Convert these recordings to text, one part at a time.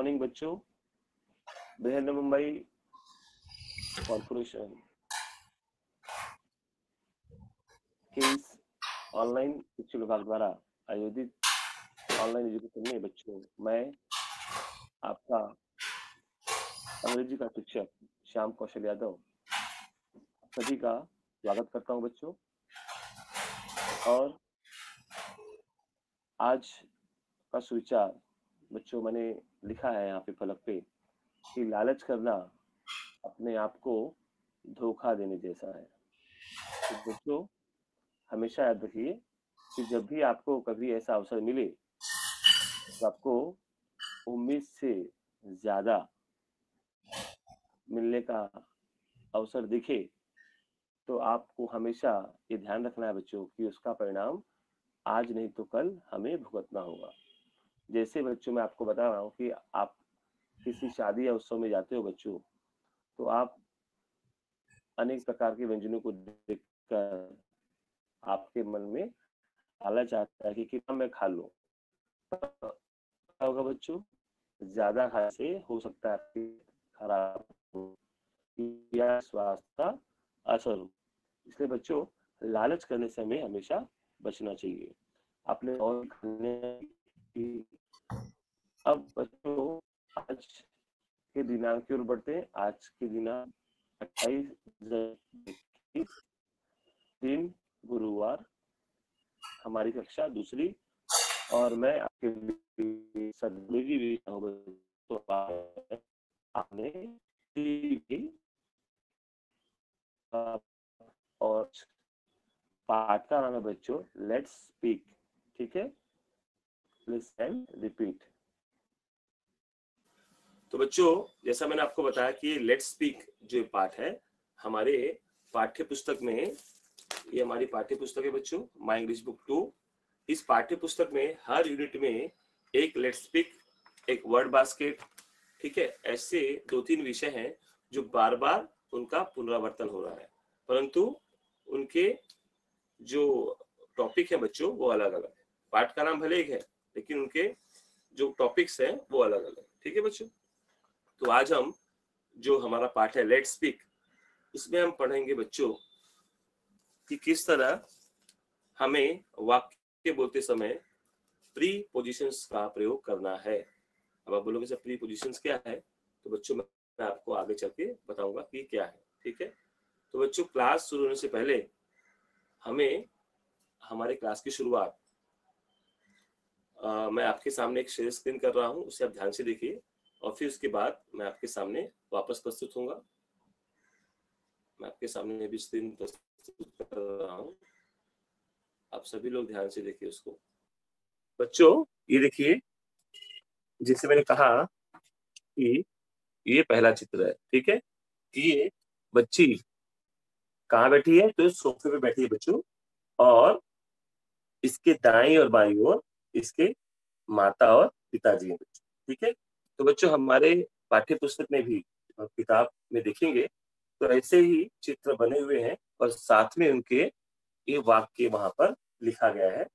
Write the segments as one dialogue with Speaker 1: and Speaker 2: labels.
Speaker 1: Morning बच्चों। Brihan Mumbai corporation के इस ऑनलाइन शिक्षा विभाग द्वारा आयोजित ऑनलाइन एजुकेशन में बच्चों मैं आपका अंग्रेजी का शिक्षक श्याम कौशल यादव सभी का स्वागत करता हूं बच्चों। और आज का सुविचार बच्चों मैंने लिखा है यहाँ पे फलक पे कि लालच करना अपने आप को धोखा देने जैसा है। तो बच्चों हमेशा याद रखिए कि जब भी आपको कभी ऐसा अवसर मिले तो आपको उम्मीद से ज्यादा मिलने का अवसर दिखे तो आपको हमेशा ये ध्यान रखना है बच्चों कि उसका परिणाम आज नहीं तो कल हमें भुगतना होगा। जैसे बच्चों मैं आपको बता रहा हूँ कि आप किसी शादी या उत्सव में जाते हो बच्चों, तो आप अनेक प्रकार के व्यंजनों को देखकर आपके मन में लालच आता है कि कितना मैं खा लूं। क्या होगा बच्चों, ज्यादा खाने से हो सकता है आपकी खराब हो या स्वास्थ्य का असर हो। इसलिए बच्चों लालच करने से हमें हमेशा बचना चाहिए। आपने और खाने की अब बच्चों आज के दिनांक की ओर बढ़ते हैं। आज के दिनांक 28 दिन गुरुवार, हमारी कक्षा दूसरी और मैं आपके भी तो आपने और पाठ का नाम है बच्चों लेट्स स्पीक। ठीक है, लिसन रिपीट। तो बच्चों जैसा मैंने आपको बताया कि लेट्स स्पीक जो पाठ है हमारे पाठ्य पुस्तक में, ये हमारी पाठ्य पुस्तक है बच्चों माय इंग्लिश बुक 2। इस पाठ्य पुस्तक में हर यूनिट में एक लेट्स स्पीक, एक वर्ड बास्केट, ठीक है, ऐसे 2-3 विषय हैं जो बार बार उनका पुनरावर्तन हो रहा है, परंतु उनके जो टॉपिक है बच्चों वो अलग अलग है। पाठ का नाम भले एक है लेकिन उनके जो टॉपिक्स हैं वो अलग अलग। ठीक है बच्चों, तो आज हम जो हमारा पाठ है लेट्स स्पीक, उसमें हम पढ़ेंगे बच्चों कि किस तरह हमें वाक्य बोलते समय प्री पोजिशंस का प्रयोग करना है। अब आप बोलोगे सर प्री पोजिशंस क्या है, तो बच्चों मैं आपको आगे चल के बताऊंगा कि क्या है। ठीक है, तो बच्चों क्लास शुरू होने से पहले हमें हमारे क्लास की शुरुआत मैं आपके सामने एक शेयर स्क्रीन कर रहा हूं, उसे आप ध्यान से देखिए और फिर उसके बाद मैं आपके सामने वापस प्रस्तुत होऊंगा। मैं आपके सामने भी स्क्रीन प्रस्तुत कर रहा हूं, आप सभी लोग ध्यान से देखिए उसको। बच्चों ये देखिए, जैसे मैंने कहा कि ये पहला चित्र है। ठीक है, ये बच्ची कहाँ बैठी है, तो सोफे पे बैठी है बच्चों, और इसके दाईं और बाईं ओर इसके माता और पिताजी हैं। ठीक है, तो बच्चों हमारे पाठ्य पुस्तक में भी किताब में देखेंगे तो ऐसे ही चित्र बने हुए हैं और साथ में उनके ये वाक्य वहां पर लिखा गया है।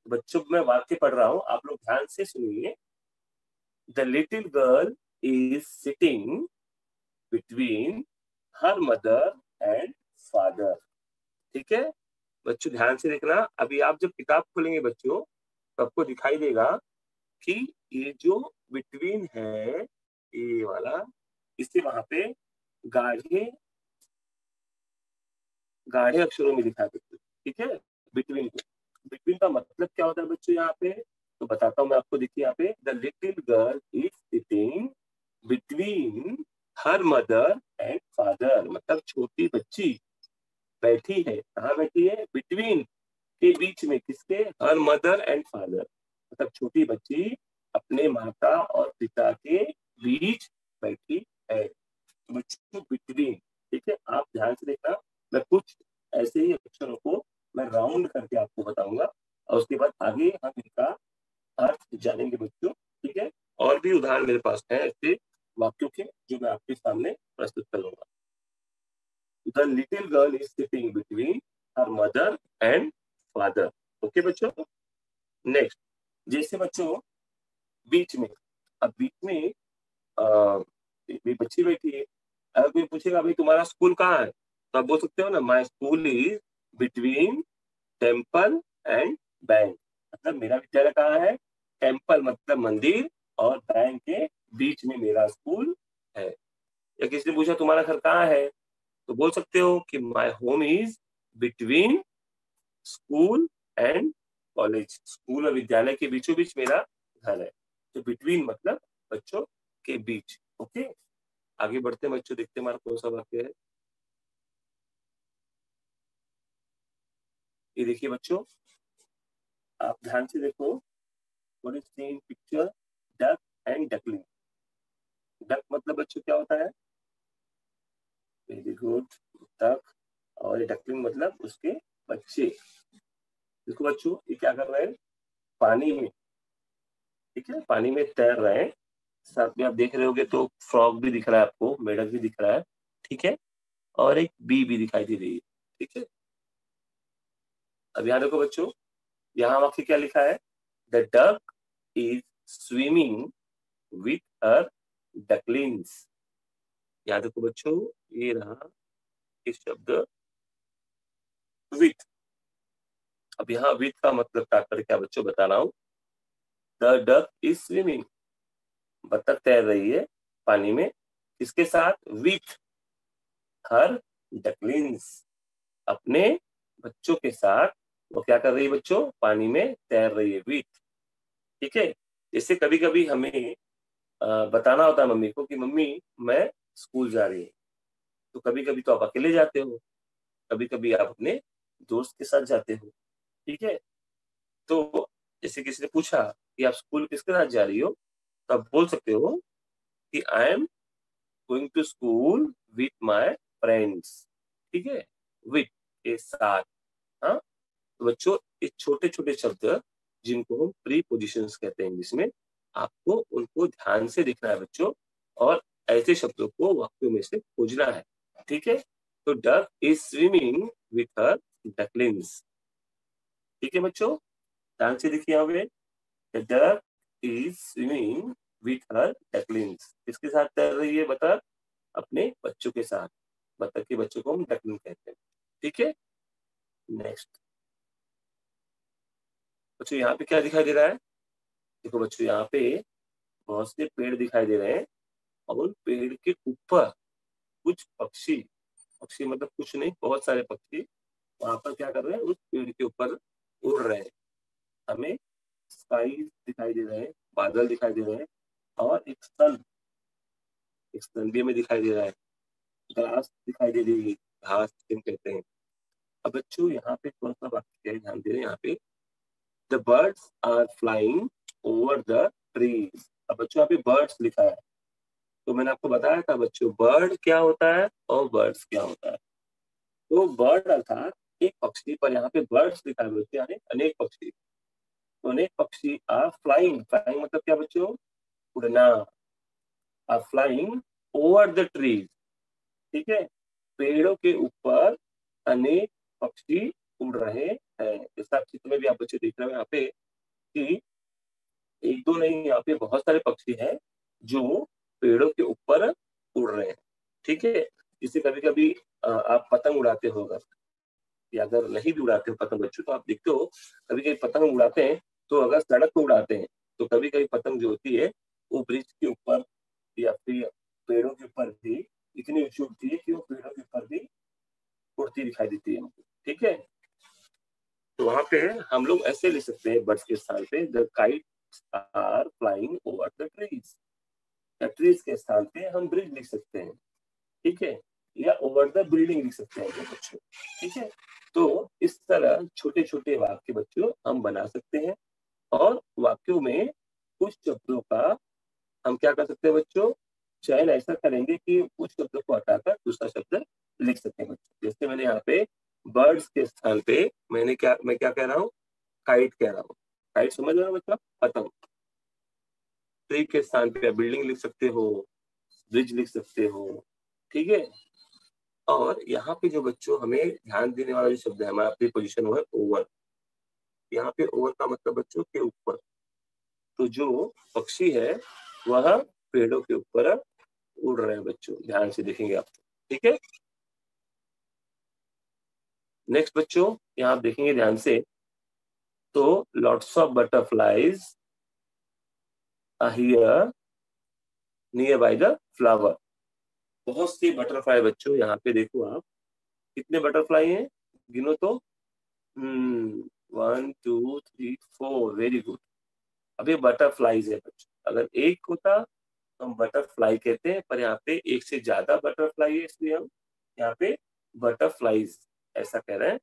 Speaker 1: बच्चों मैं वाक्य पढ़ रहा हूं, आप लोग ध्यान से सुनिए। The little girl is sitting between her mother and father. ठीक है बच्चों, ध्यान से देखना। अभी आप जब किताब खोलेंगे बच्चों तो आपको दिखाई देगा कि ये जो बिटवीन है ये वाला, इसे वहां पे गाढ़े गाढ़े अक्षरों में लिखा है बच्चों। ठीक है, बिटवीन को, बिटवीन का मतलब क्या होता है बच्चों यहाँ पे, तो बताता हूँ मैं आपको। देखिए यहाँ पे the little girl is sitting between her mother and father, मतलब छोटी बच्ची बैठी है, कहाँ बैठी है, बिटवीन के बीच में, किसके, हर मदर एंड फादर, मतलब छोटी बच्ची अपने माता और पिता के बीच बैठी है। तो बच्चों बिटवीन, ठीक है, आप ध्यान से देखना। मैं कुछ ऐसे ही अक्षरों को मैं राउंड करके आपको बताऊंगा और उसके बाद आगे हम इनका अर्थ जानेंगे बच्चों। ठीक है, और भी उदाहरण मेरे पास है ऐसे वाक्यों के जो मैं आपके सामने प्रस्तुत करूंगा। The little girl is sitting between her mother and father. Okay बच्चों, नेक्स्ट, जैसे बच्चों बीच में, अब बीच में भी बच्ची बैठी है। अगर कोई पूछेगा भाई तुम्हारा स्कूल कहाँ है, तो आप बोल सकते हो ना, my school is between temple and bank. मतलब मेरा विद्यालय कहाँ है, टेम्पल मतलब मंदिर और बैंक के बीच में मेरा स्कूल है। या किसी ने पूछा तुम्हारा घर कहाँ है, तो बोल सकते हो कि my home is between school and college. School और विद्यालय के बीचों बीच मेरा घर है। तो बिटवीन मतलब बच्चों के बीच। ओके, आगे बढ़ते हैं बच्चों, देखते हैं हमारा कौन सा वाक्य है। ये देखिए बच्चों, आप ध्यान से देखो, what is seen picture, duck and duckling. Duck मतलब बच्चों क्या होता है, वेरी गुड, डक। और डकलिंग मतलब उसके बच्चे। देखो बच्चों, ये क्या कर रहे हैं, पानी में, ठीक है, पानी में तैर रहे हैं। साथ में आप देख रहे होगे तो फ्रॉग भी दिख रहा है आपको, मेढक भी दिख रहा है, ठीक है, और एक बी भी दिखाई दे रही है, ठीक है। अब यहाँ देखो बच्चों, यहाँ वाक्य क्या लिखा है, the duck is swimming with her ducklings. यहाँ देखो बच्चों, ये रहा इस शब्द विथ। अब यहाँ विथ का मतलब तात्पर्य क्या बच्चों बता रहा हूँ, द डक इज स्विमिंग, बतख तैर रही है पानी में, किसके साथ, विथ हर डकलिंग्स, अपने बच्चों के साथ। वो क्या कर रही है बच्चों, पानी में तैर रही है, विथ, ठीक है। जैसे कभी कभी हमें बताना होता है मम्मी को कि मम्मी मैं स्कूल जा रही हूँ, तो कभी कभी तो आप अकेले जाते हो, कभी कभी आप अपने दोस्त के साथ जाते हो, ठीक है। तो जैसे किसी ने पूछा कि आप स्कूल किसके साथ जा रही हो, तो आप बोल सकते हो कि I am going to school with my friends, ठीक है, विथ के साथ। हाँ, तो बच्चों ये छोटे छोटे शब्द जिनको हम प्रीपोजिशंस कहते हैं इंग्लिश में, आपको उनको ध्यान से लिखना है बच्चों, और ऐसे शब्दों को वाक्यों में से खोजना है, ठीक है। तो duck is swimming with her ducklings, ठीक है बच्चों, ध्यान से देखिए यहाँ पे, the duck is swimming with her ducklings, किसके साथ तैर रही है बतख, अपने बच्चों के साथ। बतख के बच्चों को हम डकलिंग कहते हैं, ठीक है। नेक्स्ट बच्चों, यहाँ पे क्या दिखाई दे रहा है, देखो बच्चों यहाँ पे बहुत से पेड़ दिखाई दे रहे हैं, और उन पेड़ के ऊपर कुछ पक्षी, पक्षी मतलब कुछ नहीं, बहुत सारे पक्षी वहां पर क्या कर रहे हैं, उस पेड़ के ऊपर उड़ रहे हैं। हमें स्काई दिखाई दे रहे हैं, बादल दिखाई दे रहे हैं, और एक सन भी हमें दिखाई दे रहा है, घास दिखाई दे रही है, घास जिसे कहते हैं। अब बच्चों यहाँ पे कौन सा वाक्य है, ध्यान दे रहे हैं यहाँ पे, the birds are flying over the trees. अब बच्चों यहाँ पे बर्ड्स लिखा है, तो मैंने आपको बताया था बच्चों बर्ड क्या होता है और बर्ड्स क्या होता है। तो बर्ड अर्थात एक पक्षी, पर यहाँ पे बर्ड्स लिखा है बच्चों, यानी अनेक पक्षी। तो अनेक पक्षी आर फ्लाइंग, फ्लाइंग मतलब क्या बच्चों, उड़ना, are flying over the trees, ठीक है, पेड़ों के ऊपर अनेक पक्षी उड़ रहे हैं। जैसा चित्र में भी आप बच्चे देख रहे हो यहाँ पे कि एक दो नहीं, यहाँ पे बहुत सारे पक्षी हैं जो पेड़ों के ऊपर उड़ रहे हैं, ठीक है। जिससे कभी कभी आप पतंग उड़ाते हो, अगर, या अगर नहीं भी उड़ाते हो पतंग बच्चों, तो आप देखते हो कभी कभी पतंग उड़ाते हैं, तो अगर सड़क पर उड़ाते हैं तो कभी कभी पतंग जो होती है वो ब्रिज के ऊपर या फिर पेड़ों के ऊपर भी इतनी ऊंची उड़ती है कि वो पेड़ों के ऊपर भी उड़ती दिखाई देती है हमको, ठीक है। तो वहां पे हम लोग ऐसे लिख सकते हैं बर्ड्स के स्थान पे, the kites are flying over the trees. Trees के स्थान पे हम ब्रिज लिख सकते हैं, ठीक है, या ओवर द बिल्डिंग लिख सकते हैं बच्चों, ठीक है। तो इस तरह छोटे छोटे वाक्य बच्चों हम बना सकते हैं, और वाक्यों में कुछ शब्दों का हम क्या कर सकते हैं बच्चों, चयन ऐसा करेंगे कि कुछ शब्दों को हटाकर दूसरा शब्द लिख सकते हैं बच्चों। जैसे मैंने यहाँ पे बर्ड्स के स्थान पे मैं क्या कह रहा हूँ, काइट कह रहा हूँ। काइट समझ रहे हो मतलब पतंग। ट्री के स्थान पे बिल्डिंग लिख सकते हो, ब्रिज लिख सकते हो, ठीक है। और यहाँ पे जो बच्चों हमें ध्यान देने वाला जो शब्द है हमारा प्रीपोजिशन वो है ओवर। यहाँ पे ओवर का मतलब बच्चों के ऊपर। तो जो पक्षी है वह पेड़ों के ऊपर उड़ रहे हैं बच्चों, ध्यान से देखेंगे आप, ठीक है। नेक्स्ट बच्चों यहाँ आप देखेंगे ध्यान से, तो lots of butterflies are here near by the flower. बहुत सी बटरफ्लाई बच्चों, यहाँ पे देखो आप, कितने बटरफ्लाई हैं, गिनो तो। 1 2 3 4, वेरी गुड। अब ये बटरफ्लाईज है बच्चों, अगर एक होता तो हम बटरफ्लाई कहते हैं, पर यहाँ पे एक से ज्यादा बटरफ्लाई है, इसलिए हम यहाँ पे बटरफ्लाईज ऐसा कह रहे हैं।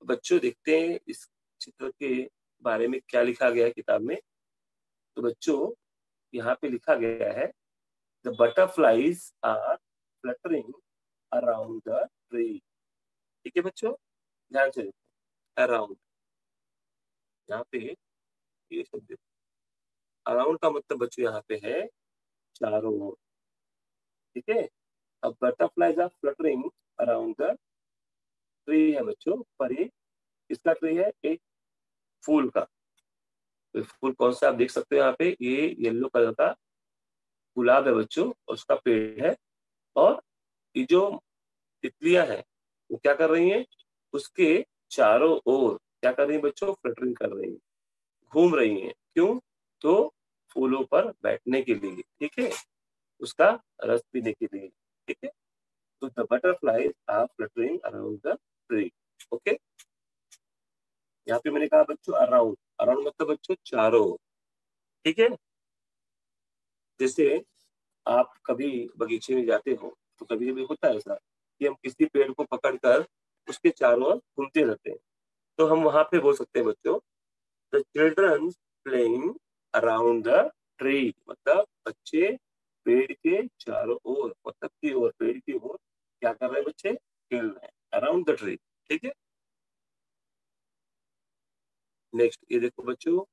Speaker 1: बच्चों देखते हैं इस चित्र के बारे में क्या लिखा गया है किताब में। तो बच्चों यहाँ पे लिखा गया है, the butterflies are fluttering around the tree. ठीक है बच्चों, ध्यान से अराउंड, यहाँ पे ये शब्द अराउंड का मतलब बच्चों यहाँ पे है चारों ओर, ठीक है। अब butterflies are fluttering around the tree है बच्चों, पर ये किसका ट्री है, एक फूल का। तो फूल कौन सा आप देख सकते हो यहाँ पे, ये येलो कलर का गुलाब है बच्चों, उसका पेड़ है। और ये जो तितलियां हैं वो क्या कर रही हैं, उसके चारों ओर क्या कर रही हैं बच्चों, फ्लटरिंग कर रही हैं, घूम रही हैं। क्यों, तो फूलों पर बैठने के लिए, ठीक है, उसका रस पीने के लिए, ठीक है। तो the butterflies are fluttering around the tree. Okay, यहाँ पे मैंने कहा बच्चों अराउंड, अराउंड मतलब बच्चों चारों ओर, ठीक है। जैसे आप कभी बगीचे में जाते हो तो कभी कभी होता है ऐसा कि हम किसी पेड़ को पकड़कर उसके चारों ओर घूमते रहते हैं, तो हम वहां पे बोल सकते हैं बच्चों, the children playing around the tree, मतलब बच्चे पेड़ के चारों ओर, मतलब की ओर, पेड़ की ओर क्या कर रहे हैं बच्चे, खेल रहे हैं, अराउंड द ट्री, ठीक है। नेक्स्ट ये देखो बच्चों,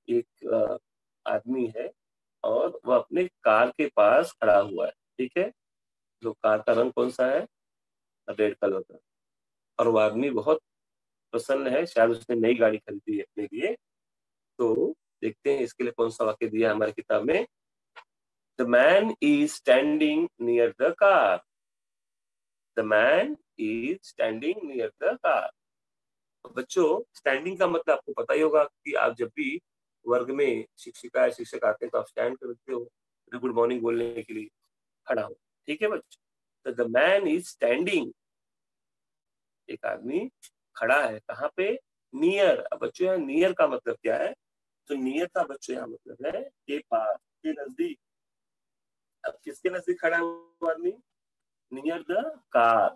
Speaker 1: एक आदमी है और वह अपने कार के पास खड़ा हुआ है, ठीक है। जो कार का रंग कौन सा है, रेड कलर का। और वो आदमी बहुत प्रसन्न है, शायद उसने नई गाड़ी खरीदी है अपने लिए। तो देखते हैं इसके लिए कौन सा वाक्य दिया है हमारी किताब में। The man is standing near the car, the man is standing near the car. बच्चों स्टैंडिंग का मतलब आपको पता ही होगा कि आप जब भी वर्ग में शिक्षिका या शिक्षक आते हैं तो आप स्टैंड करते हो गुड मॉर्निंग बोलने के लिए, खड़ा हो, ठीक है बच्चों। तो द मैन इज स्टैंडिंग, एक आदमी खड़ा है कहाँ पे, नियर। अब बच्चों यहाँ नियर का मतलब क्या है, तो नियर का बच्चों यहाँ मतलब है के पास, के नजदीक। अब किसके नजदीक खड़ा है वो आदमी, नियर द कार।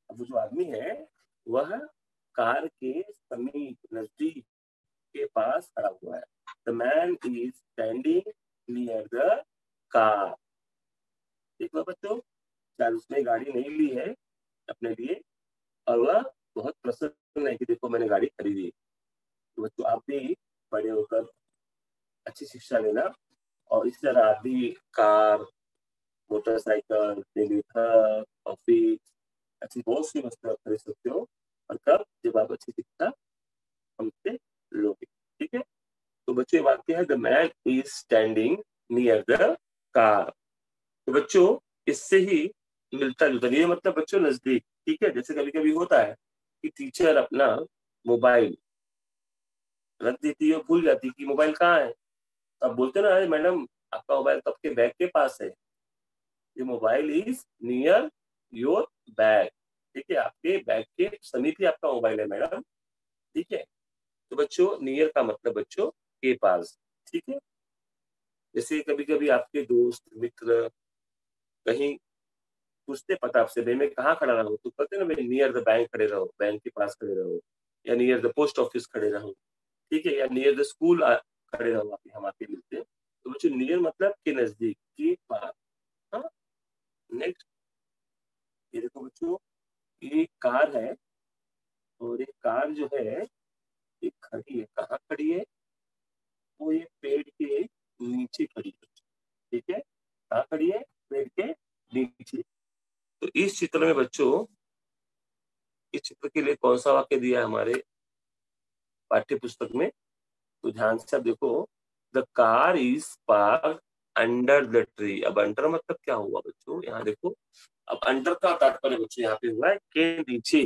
Speaker 1: अब वो जो आदमी है वह कार के समीप, नजदीक, के पास खड़ा हुआ है। The man is standing near the car. देखो बच्चों, शायद उसने गाड़ी नहीं ली है अपने लिए और वह बहुत प्रसन्न है कि देखो मैंने गाड़ी खरीदी। तो बच्चों आप भी बड़े होकर अच्छी शिक्षा लेना, और इस तरह आप भी कार, मोटरसाइकिल, दिल्ली घर, ऑफिस, ऐसी बहुत सी वस्तुएं खरीद सकते हो। और कब, जब आप अच्छी शिक्षा हमसे लोगे, ठीक है। तो बच्चों ये वाक्य है, the man is standing near the car. तो बच्चों इससे ही मिलता जुलता, ये मतलब बच्चों नजदीक, ठीक है। जैसे कभी कभी होता है कि टीचर अपना मोबाइल रख देती है, भूल जाती है कि मोबाइल कहाँ है। अब बोलते ना, अरे मैडम आपका मोबाइल तो आपके बैग के पास है, ये mobile is near your bag, ठीक है, आपके बैग के समीप ही आपका मोबाइल है मैडम, ठीक है। तो बच्चों नियर का मतलब बच्चों के पास, ठीक है। जैसे कभी कभी आपके दोस्त मित्र कहीं पूछते पता आपसे, भाई मैं कहाँ खड़ा रहा हूँ, तो कहते ना भाई नियर द बैंक खड़े रहो, बैंक के पास खड़े रहो, या नियर द पोस्ट ऑफिस खड़े रहो, ठीक है, या नियर द स्कूल खड़े रहो, हम आके मिलते हैं। तो बच्चों नियर मतलब के नजदीक, के पास। हाँ, नेक्स्ट ये देखो बच्चों, ये कार है और ये कार जो है ये खड़ी है, कहाँ खड़ी है, वो ये पेड़ के नीचे खड़ी है, ठीक है। कहाँ खड़ी है, पेड़ के नीचे। तो इस चित्र में बच्चों, इस चित्र के लिए कौन सा वाक्य दिया है हमारे पाठ्य पुस्तक में, तो ध्यान से आप देखो, the car is park under the tree. अब अंडर मतलब क्या हुआ बच्चों, यहाँ देखो, अब अंडर का तात्पर्य बच्चों यहाँ पे हुआ है के नीचे।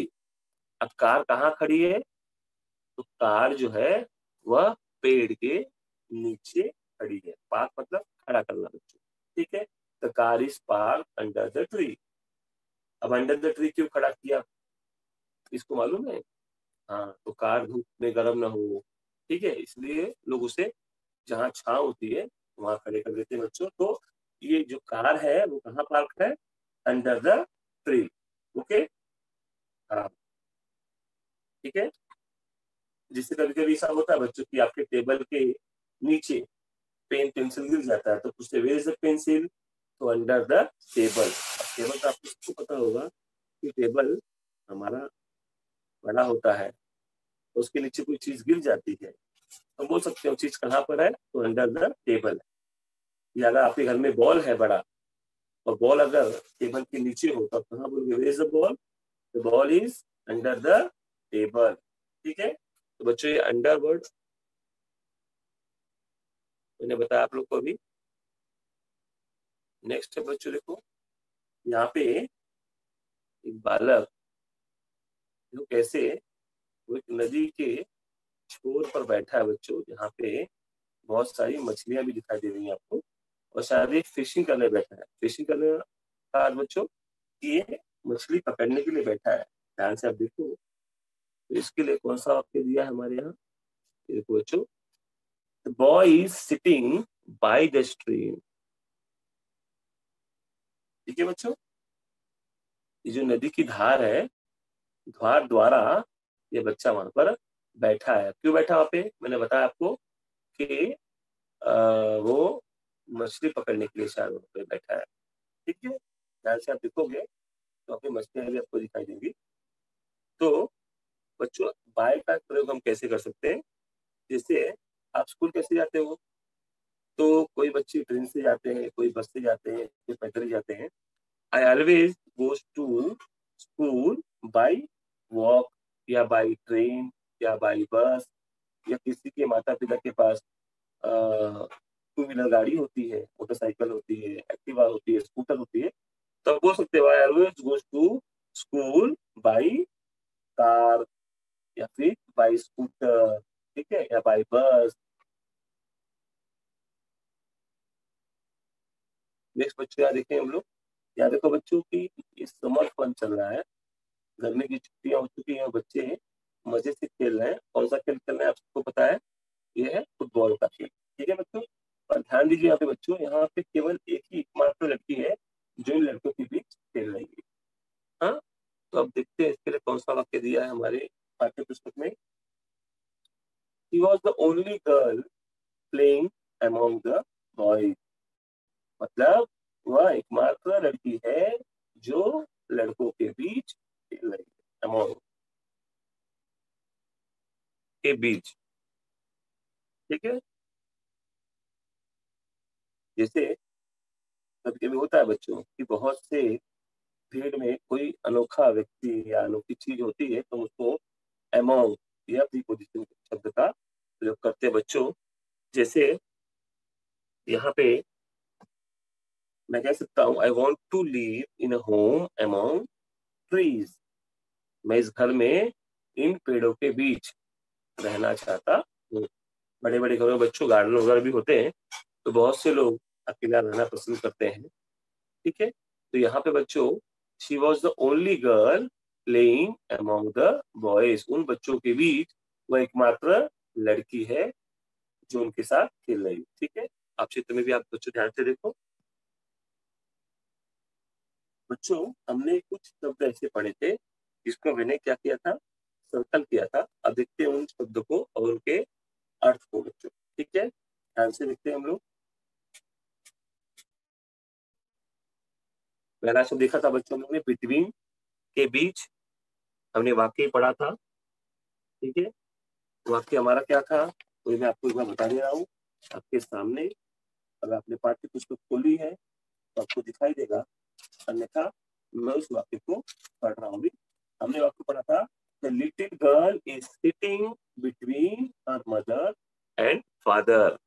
Speaker 1: अब कार कहाँ खड़ी है, तो कार जो है वह पेड़ के नीचे खड़ी है। पार्क मतलब खड़ा करना बच्चों, ठीक है। The car is park under the tree. अब अंडर द ट्री क्यों खड़ा किया, इसको मालूम है? हाँ, तो कार धूप में गर्म ना हो, ठीक है, इसलिए लोग उसे जहाँ छांव होती है वहां खड़े कर देते हैं बच्चों। तो ये जो कार है वो कहाँ पार्क है, अंडर द ट्री। ओके, हाँ, ठीक है। जिससे कभी कभी ऐसा होता है बच्चों की आपके टेबल के नीचे पेन पेंसिल गिर जाता है, तो पूछते वेयर इज द पेंसिल, तो अंडर द टेबल। टेबल का आपको पता होगा कि टेबल हमारा बड़ा होता है, तो उसके नीचे कोई चीज गिर जाती है तो बोल सकते हो चीज कहाँ पर है, तो अंडर द टेबल। या अगर आपके घर में बॉल है बड़ा, और बॉल अगर टेबल के नीचे हो तो आप कहाँ बोलोगे where is the ball, the ball is under the table, ठीक है। तो बच्चों ये अंडर वर्ड मैंने बताया आप लोग को अभी। नेक्स्ट है बच्चों, देखो यहाँ पे एक बालक जो कैसे वो एक नदी के छोर पर बैठा है बच्चों, यहाँ पे बहुत सारी मछलियां भी दिखाई दे रही हैं आपको, और शायद ये फिशिंग करने बैठा है। फिशिंग करने का अर्थ बच्चों ये मछली पकड़ने के लिए बैठा है। ध्यान से आप देखो, तो इसके लिए कौन सा वाक्य दिया है हमारे यहाँ, देखो बच्चों, the boy is sitting by the stream. ठीक है बच्चों, ये जो नदी की धार है, धार द्वारा ये बच्चा वहां पर बैठा है। क्यों बैठा वहां पे, मैंने बताया आपको कि वो मछली पकड़ने के लिए शायद वहां पे बैठा है, ठीक है। ध्यान से आप देखोगे तो आपकी मछलियां भी आपको दिखाई देंगी। तो बच्चों बाय का प्रयोग हम कैसे कर सकते हैं, जैसे आप स्कूल कैसे जाते हो, तो कोई बच्चे ट्रेन से जाते हैं, कोई बस से जाते हैं, कोई पैदल ही जाते हैं। I always goes to school by walk, या बाय ट्रेन, या बाय बस, या किसी के माता पिता के पास टू व्हीलर गाड़ी होती है, मोटरसाइकिल होती है, एक्टिवा होती है, स्कूटर होती है, तो आप बोल सकते हो I always goes to school by car, या फिर बाय स्कूटर, ठीक है, या बाय बस। नेक्स्ट बच्चों यहाँ देखें हम लोग, यहाँ देखो बच्चों की इस समर फन चल रहा है, गर्मी की छुट्टियां हो चुकी हैं, बच्चे मजे से खेल रहे हैं। कौन सा खेल खेल रहे हैं आपको पता है, ये है फुटबॉल का खेल, ठीक है बच्चों। और ध्यान दीजिए यहाँ पे बच्चों, यहाँ पे केवल एक ही एकमात्र लड़की है जो इन लड़कों के बीच खेल रही है। हाँ, तो अब देखते हैं इसके लिए कौन सा वाक्य दिया है हमारे पाठ्य पुस्तक में। She was the only girl playing among the boys। मतलब वह एकमात्र लड़की है जो लड़कों के बीच खेल रही है, among के बीच, ठीक है। जैसे कभी कभी होता है बच्चों कि बहुत से भीड़ में कोई अनोखा व्यक्ति या अनोखी चीज होती है, तो उसको among या प्रीपोजिशन शब्द का प्रयोग करते हैं बच्चों। जैसे यहाँ पे मैं कह सकता हूँ I want to live in home among trees. मैं इस घर में इन पेड़ों के बीच रहना चाहता हूँ। बड़े बड़े घरों में बच्चों गार्डन वगैरह भी होते हैं, तो बहुत से लोग अकेला रहना पसंद करते हैं, ठीक है। तो यहाँ पे बच्चों she was the only girl playing among the boys. उन बच्चों के बीच वह एकमात्र लड़की है जो उनके साथ खेल रही है, ठीक है। आप चित्र में भी आप बच्चों ध्यान से देखो। बच्चों हमने कुछ शब्द ऐसे पढ़े थे जिसको मैंने क्या किया था, सर्कल किया था। अब देखते हैं उन शब्दों को और उनके अर्थ को बच्चों, ठीक है, ध्यान से देखते हैं हम लोग। पहला शब्द देखा था बच्चों हमने बिटवीन, के बीच, हमने वाक्य पढ़ा था, ठीक है। वाक्य हमारा क्या था, तो मैं आपको एक बार बता दे रहा हूँ आपके सामने। अगर आपने पाठ्य पुस्तक खोली है तो आपको दिखाई देगा, अन्यथा मैं उस वाक्य को पढ़ रहा हूँ। हमने वाक्य पढ़ा था the little girl is sitting between her mother and father.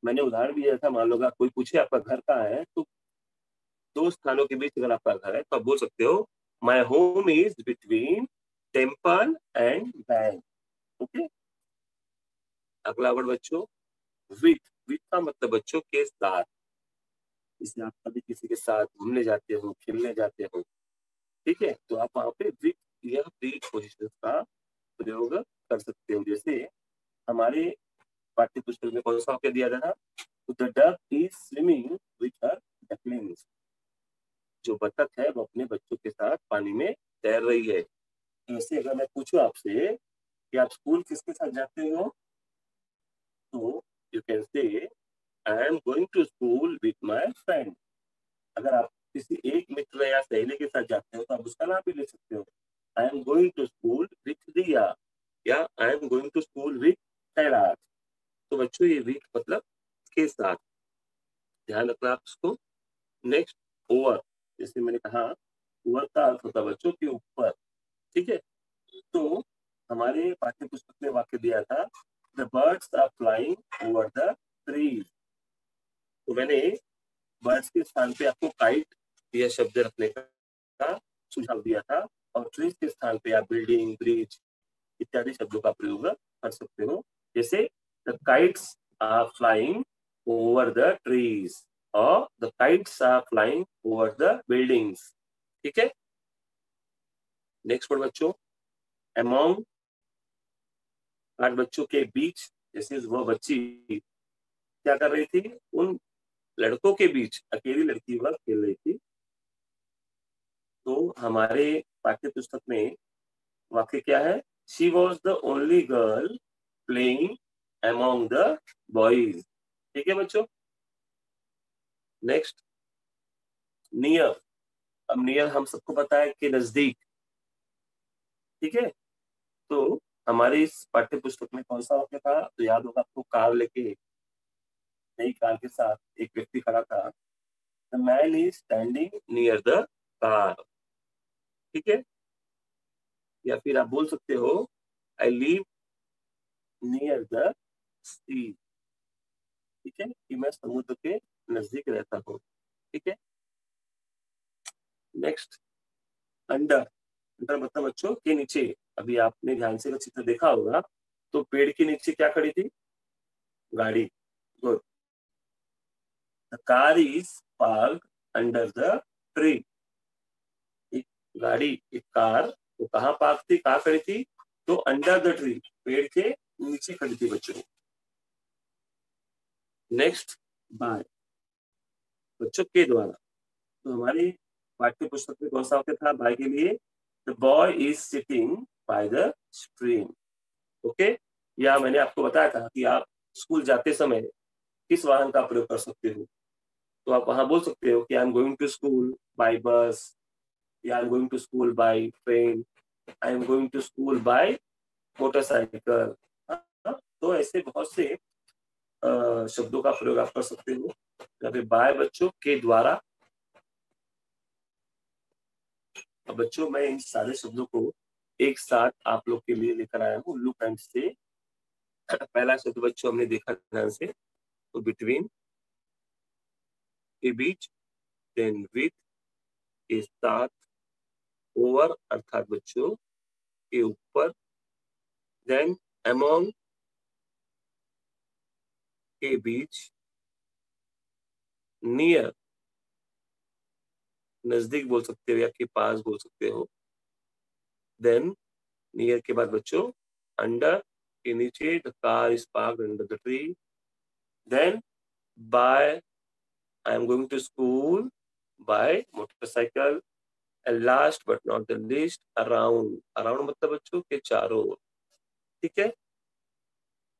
Speaker 1: मैंने उदाहरण दिया था, मान लो अगर कोई पूछे आपका घर कहाँ है, तो दो स्थानों के बीच अगर आपका घर है तो आप बोल सकते हो my home is between temple and bank. Okay, अगला वर्ड बच्चों विथ। विथ का मतलब बच्चों के साथ। जैसे आप कभी किसी के साथ घूमने जाते हो, खेलने जाते हो, ठीक है, तो आप वहां पे विथ या प्री पोजिशन का प्रयोग कर सकते हो। जैसे हमारे पाठ्य पुस्तक में कौन सा वाक्य दिया था, the duck is swimming with her ducklings. जो बतख है वो अपने बच्चों के साथ पानी में तैर रही है। ऐसे अगर मैं पूछूं आपसे कि आप स्कूल किसके साथ जाते हो, तो you can say I am going to school with my friend. अगर आप किसी एक मित्र या सहेली के साथ जाते हो तो आप उसका नाम भी ले सकते हो, I am going to school with Riya, या I am going to school with Kailash. तो बच्चों ये विथ मतलब के साथ, ध्यान रखना आप इसको। Next over. जैसे मैंने कहा ओवर का अर्थ होता है बच्चों के ऊपर, ठीक है। तो हमारे पाठ्य पुस्तक में वाक्य दिया था the birds are flying over the trees. तो मैंने बर्ड्स के स्थान पे आपको काइट यह शब्द रखने का सुझाव दिया था, और ट्रीज के स्थान पे आप बिल्डिंग, ब्रिज इत्यादि शब्दों का प्रयोग कर सकते हो। जैसे the kites are flying over the trees, और the kites are flying over the buildings, ठीक है। नेक्स्ट वर्ड बच्चों अमोंग। आज बच्चों के बीच, जैसे वह बच्ची क्या कर रही थी, उन लड़कों के बीच अकेली लड़की वह खेल रही थी। तो हमारे पाठ्य पुस्तक में वाक्य क्या है, she was the only girl playing among the boys, ठीक है बच्चों। Next near. अब नियर हम सबको पता है कि नजदीक, ठीक है। तो हमारी इस पाठ्य पुस्तक में कौन सा वाक्य था, तो याद होगा आपको, कार लेके, नई कार के साथ एक व्यक्ति खड़ा था, the man is standing near the car, ठीक है। या फिर आप बोल सकते हो आई लिव नियर द सी, ठीक है, कि मैं समुद्र के नजदीक रहता हूँ, ठीक है। Next under. अंडर मतलब बच्चों के नीचे। अभी आपने ध्यान से चित्र देखा होगा, तो पेड़ के नीचे क्या खड़ी थी, गाड़ी। Good. The car is parked under the tree. एक गाड़ी, एक कार, वो कहाँ पार्क थी, कहाँ खड़ी थी, तो अंडर द ट्री, पेड़ के नीचे खड़ी थी बच्चों। Next by. बच्चों के द्वारा। तो हमारी पाठ्य पुस्तक में कौन सा वाक्य था बाय के लिए, the boy is sitting by the stream, okay. या मैंने आपको बताया था कि आप स्कूल जाते समय किस वाहन का प्रयोग कर सकते हो, तो आप वहां बोल सकते हो कि I am going to school by bus, या I am going to school by train, I am going to school by motorcycle. तो ऐसे बहुत से शब्दों का प्रयोग आप कर सकते हो। या बाय बच्चों के द्वारा। अब बच्चों मैं इन सारे शब्दों को एक साथ आप लोग के लिए लेकर आया हूँ लुक एंड से। पहला शब्द बच्चों हमने देखा ध्यान से, तो बिटवीन के बीच, देन विथ के साथ, ओवर अर्थात बच्चों के ऊपर, देन अमोंग के बीच, नियर नजदीक बोल सकते हो या के पास बोल सकते हो, देन नियर के बाद बच्चों अंडर के नीचे, the car is parked under the tree, then by, I am going to school by motorcycle, and last but not the least around. Around मतलब बच्चों के चारों ओर, ठीक है।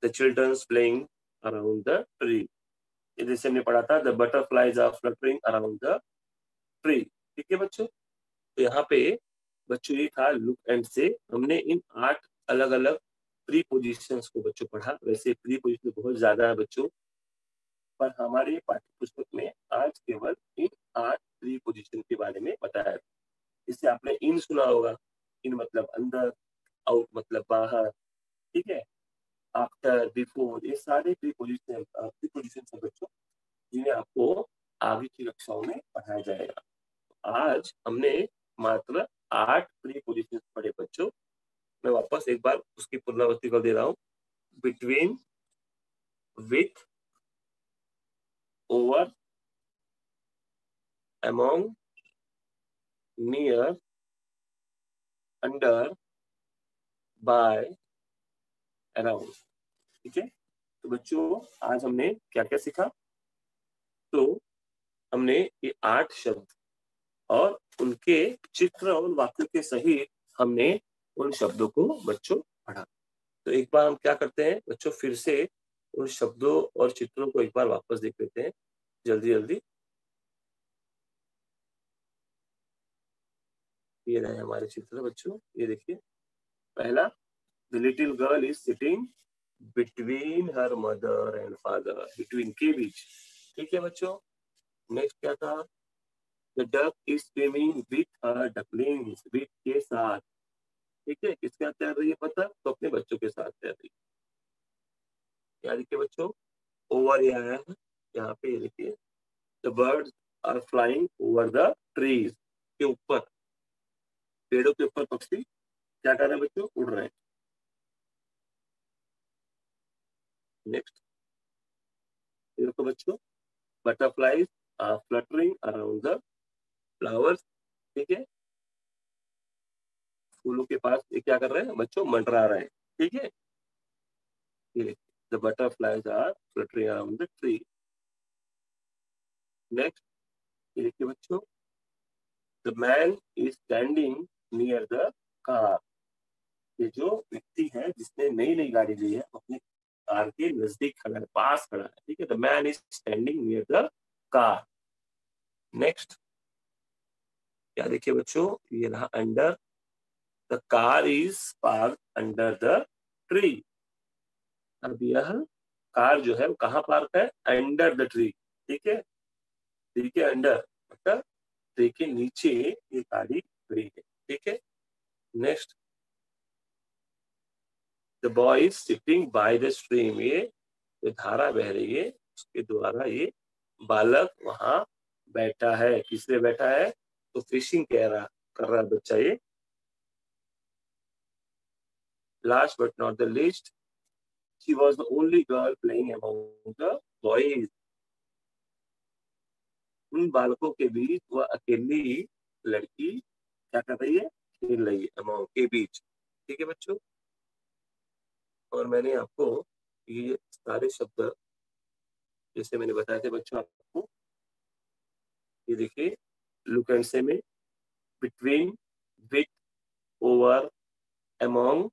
Speaker 1: The childrens playing around the tree. जैसे हमने पढ़ा था the butterflies are fluttering around the tree, ठीक है बच्चों। तो यहाँ पे बच्चों ये था लुक एंड से। हमने इन 8 अलग अलग प्री पोजिशंस को बच्चों पढ़ा। वैसे प्री पोजिशन बहुत ज्यादा है बच्चों, पर हमारे पाठ्य पुस्तक में आज केवल इन 8 प्री पोजिशन के बारे में बताया। इससे आपने इन सुना होगा, इन मतलब अंदर, आउट मतलब बाहर, ठीक है। आफ्टर, बिफोर, ये सारे प्रीपोजिशन है बच्चों, जिन्हें आपको आगे की कक्षाओं में पढ़ाया जाएगा। आज हमने मात्र 8 प्रीपोजिशन पढ़े बच्चों। मैं वापस एक बार उसकी पुनरावृत्ति कर दे रहा हूँ। Between, with, over, among, near, under, by, around. ठीक है, तो बच्चों आज हमने क्या क्या सीखा? तो हमने ये 8 शब्द और उनके चित्र और वाक्य के सहित हमने उन शब्दों को बच्चों पढ़ा। तो एक बार हम क्या करते हैं बच्चों, फिर से उन शब्दों और चित्रों को एक बार वापस देख लेते हैं जल्दी जल्दी। ये रहे हमारे चित्र बच्चों, ये देखिए। पहला, the little girl is sitting between her mother and father, between के बीच। ठीक है बच्चों। नेक्स्ट क्या था? The duck is swimming with her ducklings, with के साथ। ठीक है, किसके साथ तैर रही है पता? तो अपने बच्चों के साथ तैर रही है। क्या देखिए बच्चों, ओवर ये आया है, यहाँ पे ये देखिए, the birds are flying over the trees, के ऊपर, पेड़ों के ऊपर पक्षी क्या कर रहे हैं बच्चों? उड़ रहे हैं। नेक्स्ट देखो बच्चों, butterflies are fluttering around the flowers. ठीक है, फूलों के पास ये क्या कर रहे हैं बच्चों? मंडरा रहे हैं। ठीक है, ये the butterflies are fluttering around the tree. Next ये देखिए बच्चों, the man is standing near the car. ये जो व्यक्ति है जिसने नई नई गाड़ी ली है, अपने कार के नजदीक खड़ा है, पास खड़ा है। ठीक है, the man is standing near the car. Next क्या देखिए बच्चों, ये रहा under, the car is park under the tree. अब यह कार जो है वो कहाँ पार्क है? Under the tree. ठीक है, ट्री के अंडर मतलब ट्री के नीचे ये गाड़ी खड़ी है। ठीक है, next, the boy is sitting by the stream. ये जो धारा बह रही है उसके द्वारा ये बालक वहां बैठा है। किसलिए बैठा है? तो फिशिंग कर रहा है बच्चा ये। Last but not the least, she was the only girl playing among the boys. उन बालकों के बीच वह अकेली लड़की क्या कर रही है? खेल रही है, अमंग के बीच। ठीक है बच्चों, और मैंने आपको ये सारे शब्द जैसे मैंने बताए थे बच्चों आपको, ये देखिए, लुक एंड से में, between, with, over, among,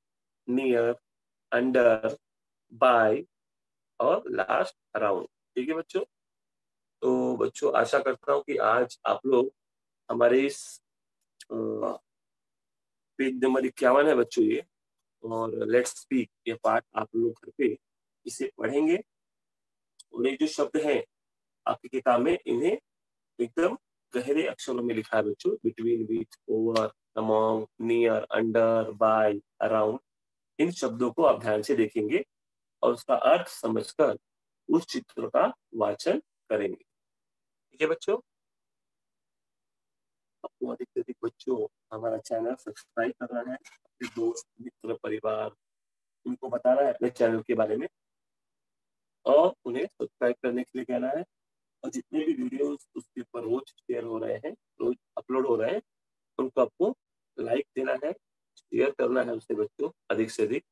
Speaker 1: near, under, by और लास्ट अराउंड। ठीक है बच्चों, तो बच्चों आशा करता हूँ कि आज आप लोग हमारे इस पेज नंबर 51 है बच्चों ये, और लेट्स स्पीक ये पाठ आप लोग घर पे इसे पढ़ेंगे। और ये जो शब्द हैं आपकी किताब में, इन्हें एकदम गहरे अक्षरों में लिखा है बच्चों, between, with, over, among, near, under, by, around. इन शब्दों को आप ध्यान से देखेंगे और उसका अर्थ समझकर उस चित्र का वाचन करेंगे। ठीक है बच्चों, आपको अधिक से अधिक बच्चों हमारा चैनल सब्सक्राइब करना है, अपने दोस्त, मित्र, परिवार, उनको बताना है अपने चैनल के बारे में और उन्हें सब्सक्राइब करने के लिए कहना है। और जितने भी वीडियोस उसके ऊपर रोज शेयर हो रहे हैं, रोज अपलोड हो रहे हैं, उनको आपको लाइक देना है, शेयर करना है उससे बच्चों अधिक से अधिक।